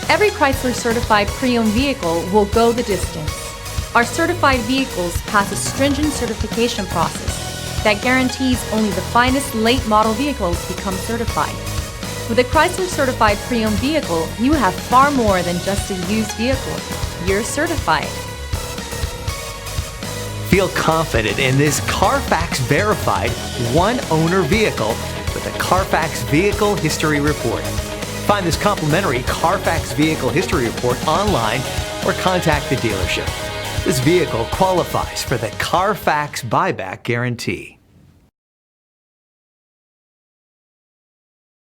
Every Chrysler certified pre-owned vehicle will go the distance. Our certified vehicles pass a stringent certification process that guarantees only the finest late model vehicles become certified. With a Chrysler certified pre-owned vehicle, you have far more than just a used vehicle. You're certified. Feel confident in this Carfax verified one-owner vehicle with a Carfax Vehicle History Report. Find this complimentary Carfax Vehicle History Report online or contact the dealership. This vehicle qualifies for the Carfax Buyback Guarantee.